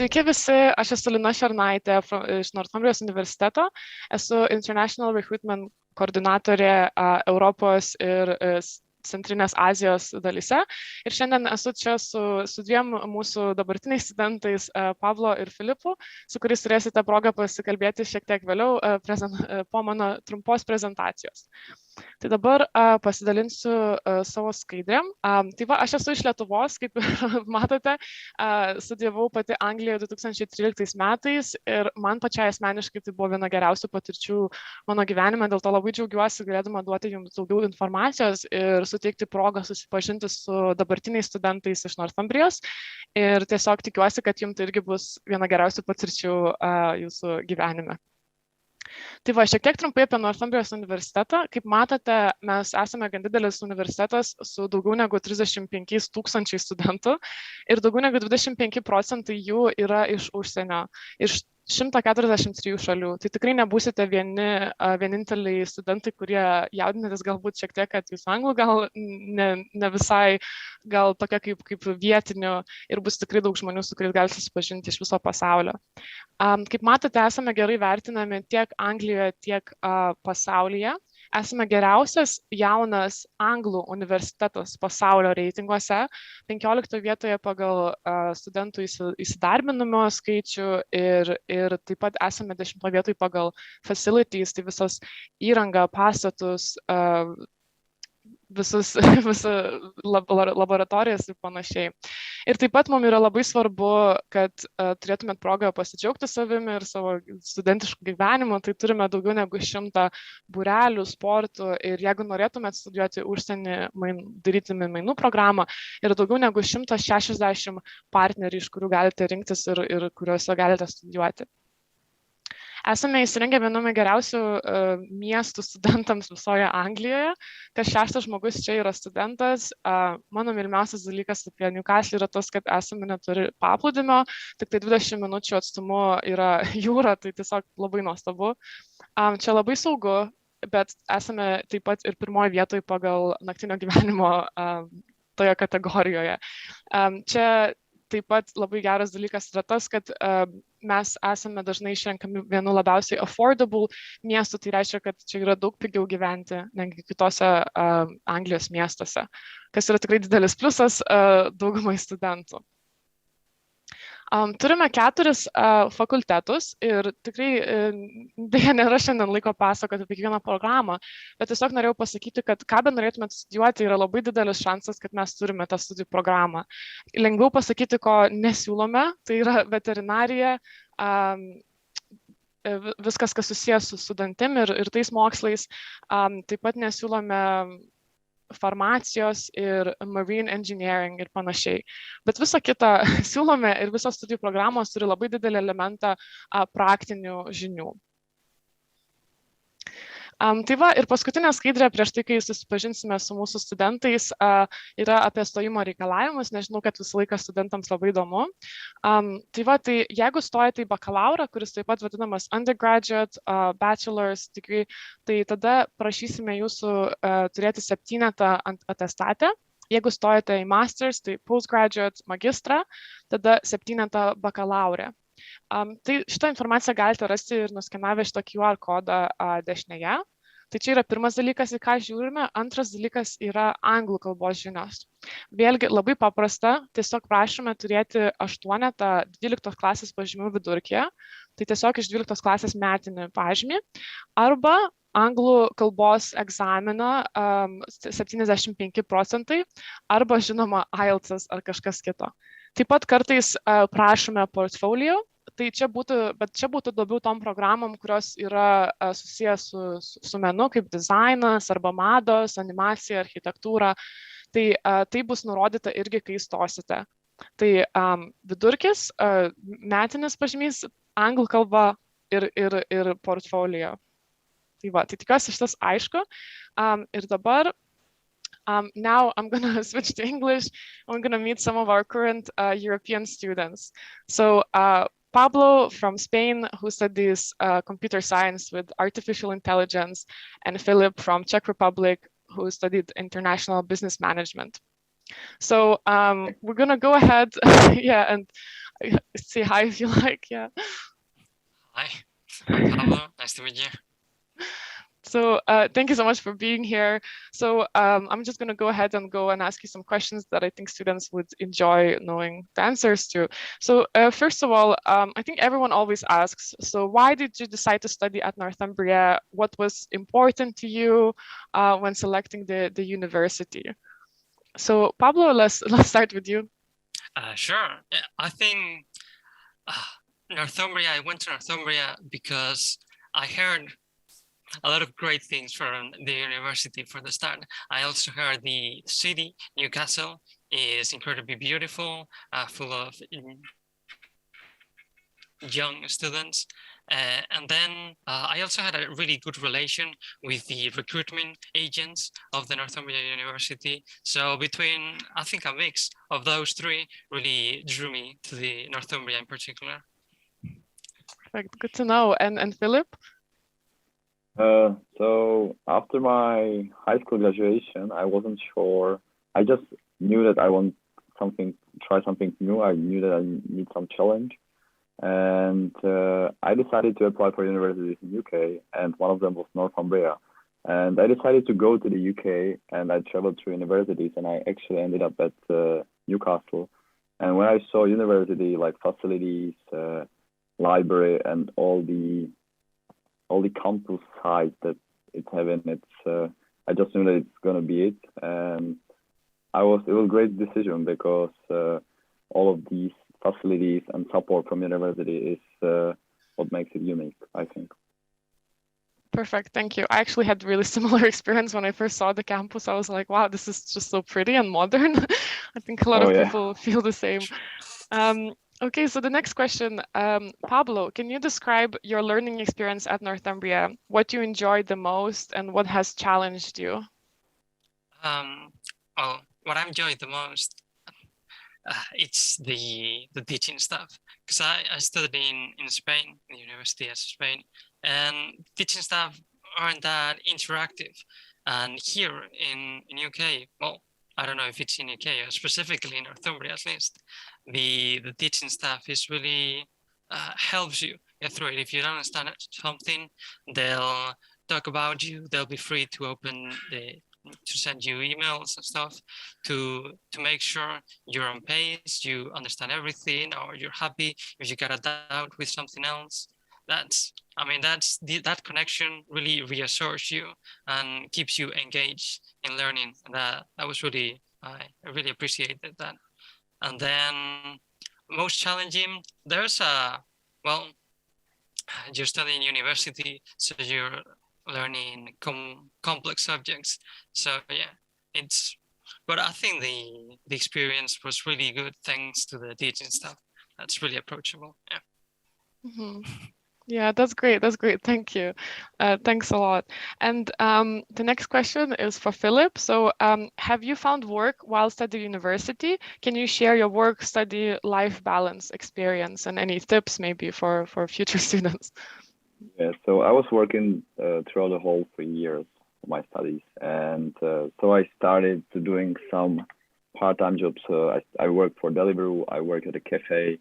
Sveiki visi, aš esu Lina Šernaitė iš Northumbrijos Universiteto. Esu International Recruitment koordinatorė Europos ir Centrinės Azijos dalyse. Ir šiandien esu čia su dviem mūsų dabartiniais studentais, Pablo ir Filipu, su kuriais turėsite progą pasikalbėti šiek tiek vėliau po mano trumpos prezentacijos. Tai dabar pasidalinsiu savo skaidrėm. Tai va, aš esu iš Lietuvos, kaip matote, studijavau pati Anglijoje 2013 metais ir man pačiai asmeniškai tai buvo viena geriausių patirčių mano gyvenime, dėl to labai džiaugiuosi galėdama duoti jums daugiau informacijos ir suteikti progą susipažinti su dabartiniais studentais iš Northumbrijos ir tiesiog tikiuosi, kad jums tai irgi bus viena geriausių patirčių jūsų gyvenime. Tai va, šiek tiek trumpai apie Northumbrijos universitetą. Kaip matote, mes esame gan didelis universitetas su daugiau negu 35 000 studentų ir daugiau negu 25% jų yra iš užsienio, iš 143 šalių. Tai tikrai nebūsite vieninteliai studentai, kurie jaudinatės galbūt šiek tiek, kad jūs anglų gal ne visai, gal tokia kaip vietinių ir bus tikrai daug žmonių, su kuriais galite susipažinti iš viso pasaulio. Kaip matote, esame gerai vertinami tiek Anglijoje, tiek pasaulyje. Esame geriausias jaunas anglų universitetas pasaulio reitinguose, 15 vietoje pagal studentų įsidarbinimo skaičių ir taip pat esame 10 vietoje pagal facilities, tai visos įranga, pastatus, visas laboratorijas ir panašiai. Ir taip pat mums yra labai svarbu, kad turėtumėt progą pasidžiaugti savimi ir savo studentiškų gyvenimu. Tai turime daugiau negu 100 būrelių, sportų ir jeigu norėtumėt studijuoti užsienį, daryti mainų programą, yra daugiau negu 160 partnerių, iš kurių galite rinktis ir kuriuose galite studijuoti. Esame įsirengę viename geriausių miestų studentams visoje Anglijoje. Kas 6 žmogus čia yra studentas. Mano mylimiausias dalykas apie Newcastle yra tas, kad esame neturi paplūdimio, tik tai 20 minučių atstumu yra jūra, tai tiesiog labai nuostabu. Čia labai saugu, bet esame taip pat ir pirmoje vietoje pagal naktinio gyvenimo toje kategorijoje. Čia taip pat labai geras dalykas yra tas, kad mes esame dažnai išrenkami vienu labiausiai affordable miestų, tai reiškia, kad čia yra daug pigiau gyventi negu kitose Anglijos miestuose, kas yra tikrai didelis pliusas daugumai studentų. Turime 4 fakultetus ir tikrai dėja nėra šiandien laiko pasakoti apie kiekvieną programą, bet tiesiog norėjau pasakyti, kad ką be norėtumėte studijuoti, yra labai didelis šansas, kad mes turime tą studijų programą. Lengviau pasakyti, ko nesiūlome, tai yra veterinarija, viskas, kas susijęs su studentim ir tais mokslais, taip pat nesiūlome farmacijos ir marine engineering ir panašiai. Bet visą kitą siūlome ir visos studijų programos turi labai didelį elementą praktinių žinių. Tai va, ir paskutinė skaidrė prieš tai, kai susipažinsime su mūsų studentais, yra apie stojimo reikalavimus. Nežinau, kad visą laiką studentams labai įdomu. Tai va, tai jeigu stojate į bakalaurą, kuris taip pat vadinamas undergraduate, bachelor's degree, tai tada prašysime jūsų turėti 7 atestate. Jeigu stojate į masters, tai postgraduate, magistrą, tada 7 bakalaurę. Tai šitą informaciją galite rasti ir nuskenavę šitą QR kodą dešinėje. Tai čia yra pirmas dalykas, į ką žiūrime. Antras dalykas yra anglų kalbos žinios. Vėlgi labai paprasta, tiesiog prašome turėti 8 12 klasės pažymių vidurkyje, tai tiesiog iš 12 klasės metinį pažymį, arba anglų kalbos egzaminą 75%, arba žinoma IELTS ar kažkas kito. Taip pat kartais prašome portfolio, tai čia būtų labiau tom programom, kurios yra susijęs su menu, kaip dizainas, arba mados, animacija, architektūra. Tai bus nurodyta irgi, kai stosite. Tai vidurkis, metinis pažymys, anglų kalba ir portfolio. Tai va, tai tikiuosi šitas aišku. Ir dabar now I'm going to switch to English. I'm going to meet some of our current European students. So Pablo from Spain, who studies computer science with artificial intelligence, and Filip from Czech Republic, who studied international business management. So we're going to go ahead and say hi if you like. Yeah. Hi, I'm Pablo. Nice to meet you. So thank you so much for being here. So I'm just going to go ahead and ask you some questions that I think students would enjoy knowing the answers to. So first of all, I think everyone always asks, so why did you decide to study at Northumbria? What was important to you when selecting the university? So Pablo, let's start with you. Sure. I think Northumbria, I went to Northumbria because I heard a lot of great things from the university for the start. I also heard the city, Newcastle, is incredibly beautiful, full of young students. And then I also had a really good relation with the recruitment agents of the Northumbria University. So between, I think, a mix of those three really drew me to the Northumbria in particular. Perfect. Good to know. And Philip? So after my high school graduation, I wasn't sure. I just knew that I want try something new. I knew that I need some challenge. And I decided to apply for universities in UK, and one of them was Northumbria. And I decided to go to the UK, and I traveled through universities, and I actually ended up at Newcastle. And when I saw university, like facilities, library, and all the campus sites that it's having, I just knew that it's gonna be it. And it was a great decision because all of these facilities and support from university is what makes it unique, I think. Perfect, thank you. I actually had really similar experience when I first saw the campus. I was like, wow, this is just so pretty and modern. I think a lot of people feel the same. Okay, so the next question, Pablo, can you describe your learning experience at Northumbria? What you enjoyed the most and what has challenged you? Well, what I enjoyed the most, it's the teaching stuff, because I studied in Spain, in the University of Spain, and teaching staff aren't that interactive. And here in UK, well, I don't know if it's in UK or specifically in Northumbria at least, the teaching staff is really helps you get through it. If you don't understand something, they'll talk about you. They'll be free to to send you emails and stuff to make sure you're on pace, you understand everything, or you're happy if you got a doubt with something else. That connection really reassures you and keeps you engaged in learning. That was really, I really appreciated that. And then most challenging, there's you're studying university, so you're learning complex subjects. So yeah, but I think the experience was really good thanks to the teaching staff. That's really approachable. Yeah. Mm-hmm. Yeah, that's great. That's great. Thank you. Thanks a lot. And the next question is for Philip. So have you found work while studying university? Can you share your work, study, life balance experience and any tips maybe for future students? Yeah, so I was working throughout the whole 3 years of my studies. And so I started to doing some part-time jobs. I worked for Deliveroo, I worked at a cafe.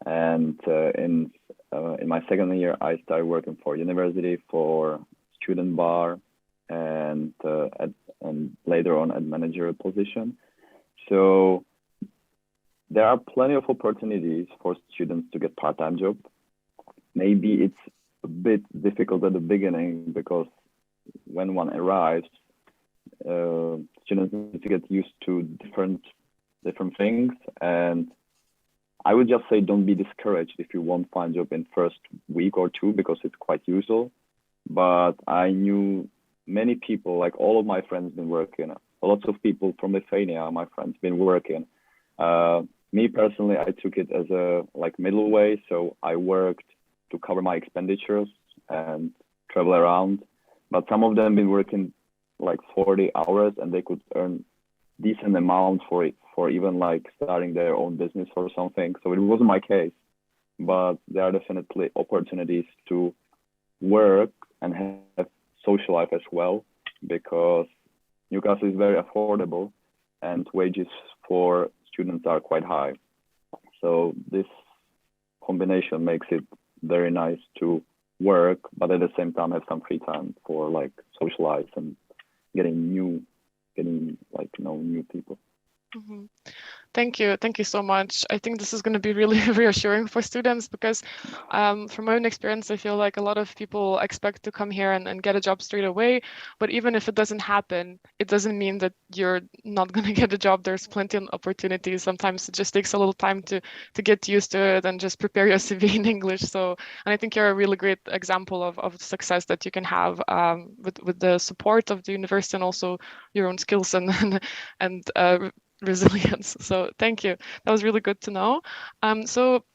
And in my second year, I started working for university for student bar and later on at managerial position. So there are plenty of opportunities for students to get part-time job. Maybe it's a bit difficult at the beginning because when one arrives, students need to get used to different things. And I would just say don't be discouraged if you won't find a job in first week or two, because it's quite usual. But I knew many people, like all of my friends been working. Lots of people from Lithuania, my friends, been working. Me personally, I took it as a middle way. So I worked to cover my expenditures and travel around. But some of them been working like 40 hours and they could earn decent amount for even starting their own business or something. So it wasn't my case, but there are definitely opportunities to work and have social life as well, because Newcastle is very affordable and wages for students are quite high. So this combination makes it very nice to work, but at the same time have some free time for like socialize and getting like know new people. Mm-hmm. Thank you so much. I think this is going to be really reassuring for students because from my own experience, I feel like a lot of people expect to come here and get a job straight away. But even if it doesn't happen, it doesn't mean that you're not going to get a job. There's plenty of opportunities. Sometimes it just takes a little time to get used to it and just prepare your CV in English. So, and I think you're a really great example of success that you can have with the support of the university and also your own skills and resilience. So thank you. That was really good to know. So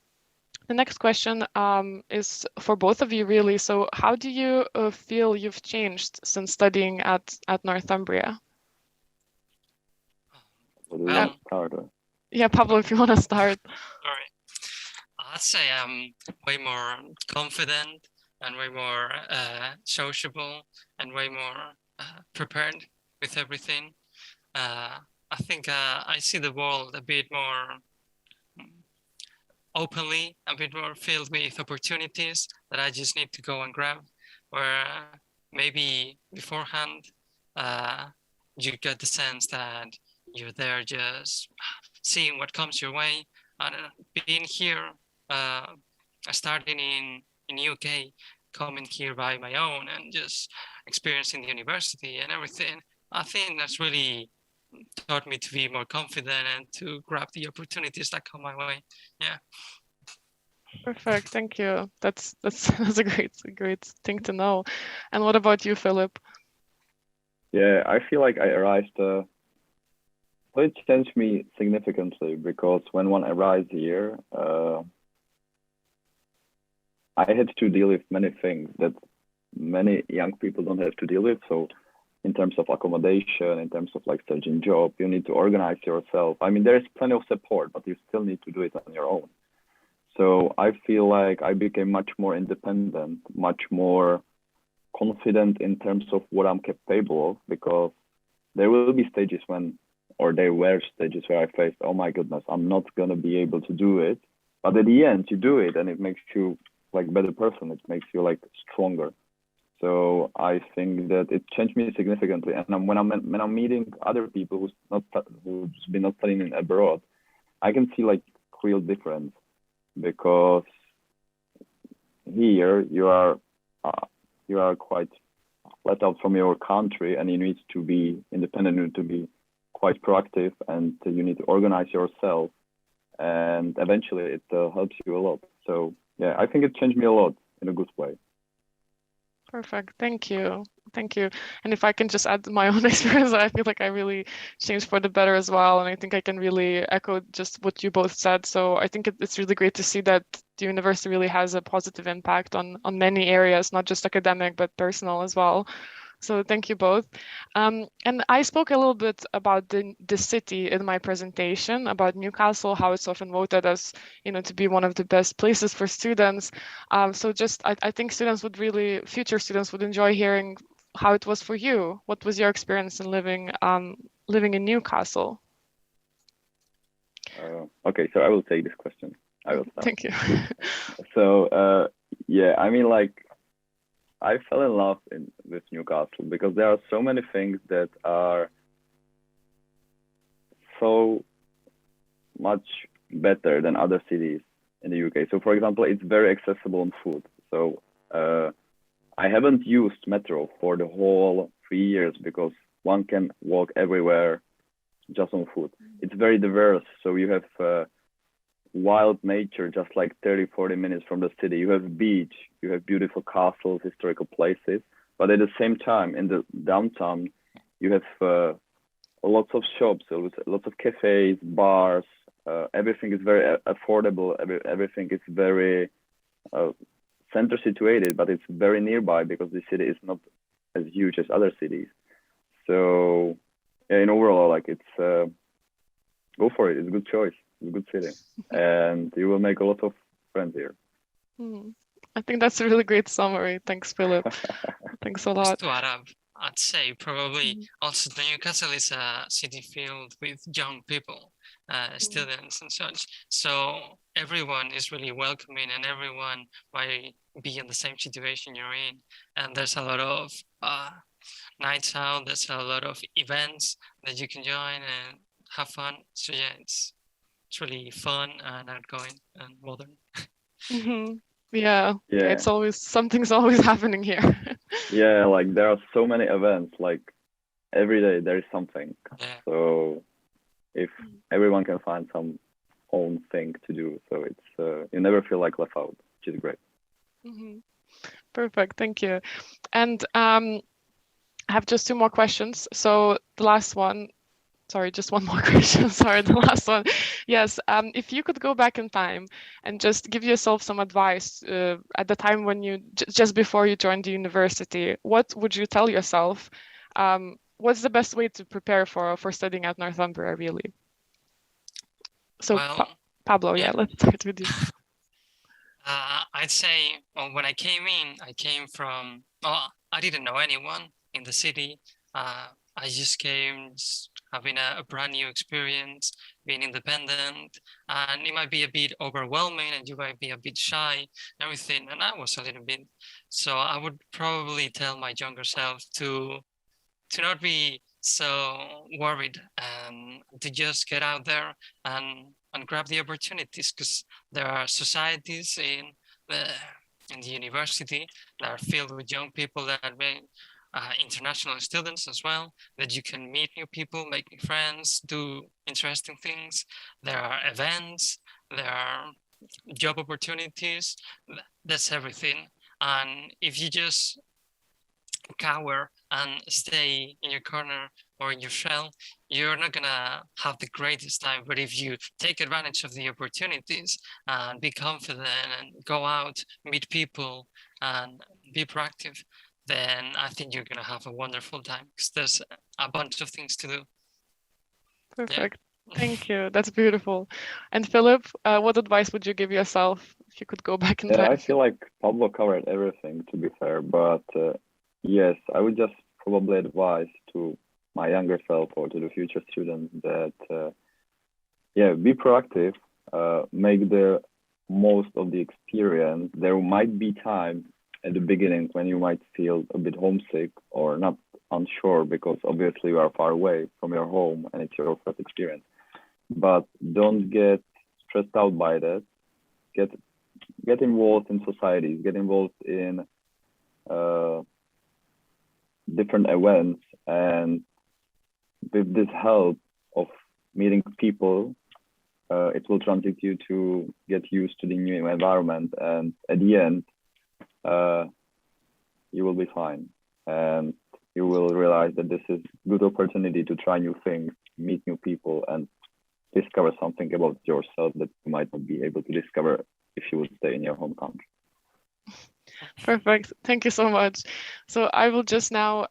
the next question is for both of you, really. So how do you feel you've changed since studying at Northumbria? Yeah, Pablo, if you want to start. All right. I'd say I'm way more confident and way more sociable and way more prepared with everything. I think I see the world a bit more openly, a bit more filled with opportunities that I just need to go and grab, where maybe beforehand you get the sense that you're there just seeing what comes your way. And being here, starting in UK, coming here by my own and just experiencing the university and everything, I think that's really taught me to be more confident and to grab the opportunities that come my way. Yeah. Perfect. Thank you. That's a great thing to know. And what about you, Filip? Yeah, I feel like I arrived. It changed me significantly because when one arrives here, I had to deal with many things that many young people don't have to deal with. So in terms of accommodation, in terms of like searching job, you need to organize yourself. I mean, there's plenty of support, but you still need to do it on your own. So I feel like I became much more independent, much more confident in terms of what I'm capable of, because there will be stages there were stages where I faced, oh my goodness, I'm not gonna be able to do it. But at the end, you do it and it makes you like a better person. It makes you like stronger. So I think that it changed me significantly. And when I'm meeting other people who's been not studying abroad, I can see like real difference, because here you are quite let out from your country, and you need to be independent, you need to be quite proactive, and you need to organize yourself, and eventually it helps you a lot. So yeah, I think it changed me a lot in a good way. Perfect. Thank you. And if I can just add my own experience, I feel like I really changed for the better as well. And I think I can really echo just what you both said. So I think it's really great to see that the university really has a positive impact on many areas, not just academic, but personal as well. So thank you both. And I spoke a little bit about the city in my presentation, about Newcastle, how it's often voted as, to be one of the best places for students. So just, I think future students would enjoy hearing how it was for you. What was your experience in living in Newcastle? Okay, so I will take this question. I will start. Thank you. So yeah, I mean, like, I fell in love with Newcastle because there are so many things that are so much better than other cities in the UK. So for example, it's very accessible on food. So I haven't used metro for the whole 3 years because one can walk everywhere just on foot. It's very diverse. So you have wild nature just like 30-40 minutes from the city. You have beach, you have beautiful castles, historical places, but at the same time in the downtown you have lots of shops, lots of cafes, bars. Everything is very affordable. Everything is very center situated, but it's very nearby because the city is not as huge as other cities. So yeah, in overall, like, it's go for it. It's a good choice. It's a good city, and you will make a lot of friends here. I think that's a really great summary. Thanks, Filip. Thanks a lot. Just to add up, I'd say probably also Newcastle is a city filled with young people, students and such. So everyone is really welcoming and everyone might be in the same situation you're in. And there's a lot of nights out, there's a lot of events that you can join and have fun. So yeah, it's really fun and outgoing and modern. Mm-hmm. Yeah, Yeah. it's always, something's always happening here. Yeah, like there are so many events, like every day there is something. Yeah. So if everyone can find some own thing to do, so it's you never feel like left out, which is great. Mm-hmm. Perfect, thank you. And I have just two more questions. So the last one, sorry, just one more question. Sorry, the last one. Yes, if you could go back in time and just give yourself some advice at the time when you, just before you joined the university, what would you tell yourself? What's the best way to prepare for studying at Northumbria, really? So, Well, Pablo, yeah, let's start with you. I'd say when I came in, I came from, I didn't know anyone in the city. I just came having a brand new experience, being independent, and it might be a bit overwhelming and you might be a bit shy, everything, and I was a little bit. So I would probably tell my younger self to not be so worried and to just get out there and grab the opportunities, because there are societies in the university that are filled with young people that are international students as well, that you can meet new people, make new friends, do interesting things. There are events, there are job opportunities, that's everything. And if you just cower and stay in your corner or in your shell, you're not gonna have the greatest time. But if you take advantage of the opportunities and be confident and go out, meet people and be proactive, then I think you're gonna have a wonderful time, because there's a bunch of things to do. Perfect. Yeah. Thank you. That's beautiful. And Philip, what advice would you give yourself if you could go back in time? I feel like Pablo covered everything, to be fair, but yes, I would just probably advise to my younger self or to the future students that, be proactive, make the most of the experience. There might be time at the beginning when you might feel a bit homesick or not unsure, because obviously you are far away from your home and it's your first experience. But don't get stressed out by that. Get involved in societies, get involved in different events, and with this help of meeting people, it will transit you to get used to the new environment, and at the end, you will be fine, and you will realize that this is a good opportunity to try new things, meet new people, and discover something about yourself that you might not be able to discover if you would stay in your home country. Perfect. Thank you so much. So I will just now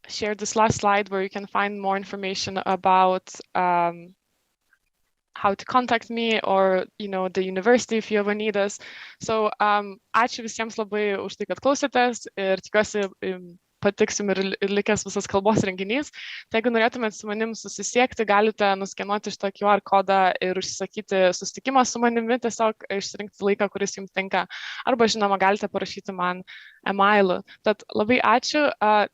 share this last slide where you can find more information about how to contact me or, the university if you ever need us. So ačiū visiems labai už tai, kad klausėtės, ir tikiuosi patiks jums ir likęs visas kalbos renginys. Tai jeigu norėtumėt su manim susisiekti, galite nuskenuoti šitą QR kodą ir užsisakyti susitikimą su manimi, tiesiog išsirinkti laiką, kuris jums tinka. Arba, žinoma, galite parašyti man e-mailą. Tad labai ačiū.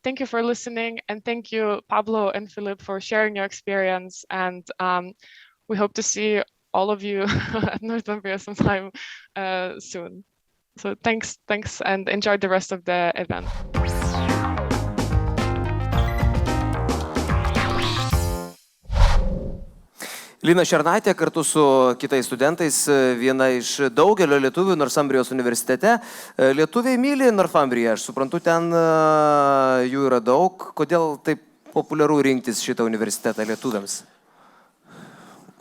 Thank you for listening, and thank you, Pablo and Filip, for sharing your experience. And we hope to see all of you at Northumbria sometime soon. So thanks, and enjoy the rest of the event. Lina Šernaitė kartu su kitais studentais, viena iš daugelio lietuvių Northumbrijos universitete. Lietuviai myli Northumbriją, aš suprantu, ten jų yra daug. Kodėl taip populiaru rinktis šitą universitetą lietuviams?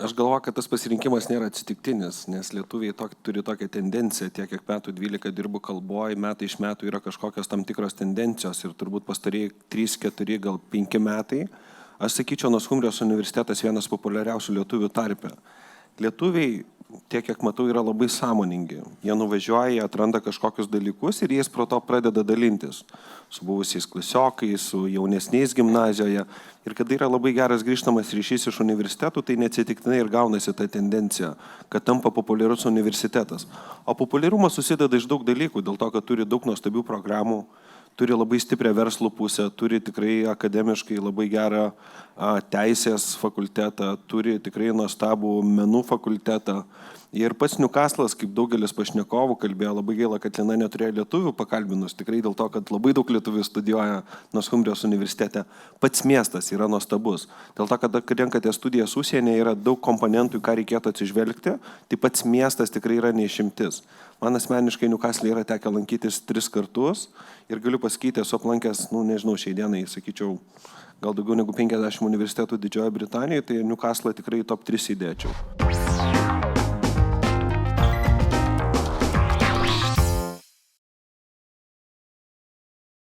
Aš galvoju, kad tas pasirinkimas nėra atsitiktinis, nes lietuviai turi tokią tendenciją, tiek kiek metų 12 dirbu kalboje, metai iš metų yra kažkokios tam tikros tendencijos ir turbūt pastarėjai 3, 4, gal 5 metai. Aš sakyčiau, Northumbrijos universitetas vienas populiariausių lietuvių tarpe. Lietuviai tiek, kiek matau, yra labai sąmoningi. Jie nuvažiuoja, jie atranda kažkokius dalykus ir jais pro to pradeda dalintis su buvusiais klasiokais, su jaunesniais gimnazijoje. Ir kada yra labai geras grįžtamas ryšys iš universitetų, tai neatsitiktinai ir gaunasi ta tendencija, kad tampa populiarus universitetas. O populiarumas susideda iš daug dalykų, dėl to, kad turi daug nuostabių programų, turi labai stiprią verslo pusę, turi tikrai akademiškai labai gerą teisės fakultetą, turi tikrai nuostabų menų fakultetą. Ir pats Newcastle'as, kaip daugelis pašnekovų kalbėjo, labai gaila, kad Lina neturėjo lietuvių pakalbinus, tikrai dėl to, kad labai daug lietuvių studijuoja Northumbrijos universitete. Pats miestas yra nuostabus. Dėl to, kad renkate studijas užsienyje, yra daug komponentų, ką reikėtų atsižvelgti, tai pats miestas tikrai yra neišimtis. Man asmeniškai Newcastle'e yra tekę lankytis 3 kartus ir galiu pasakyti, esu aplankęs, nežinau, šiai dienai, sakyčiau, gal daugiau negu 50 universitetų Didžiojoje Britanijoje, tai Newcastle'ą tikrai top 3 įdėčiau.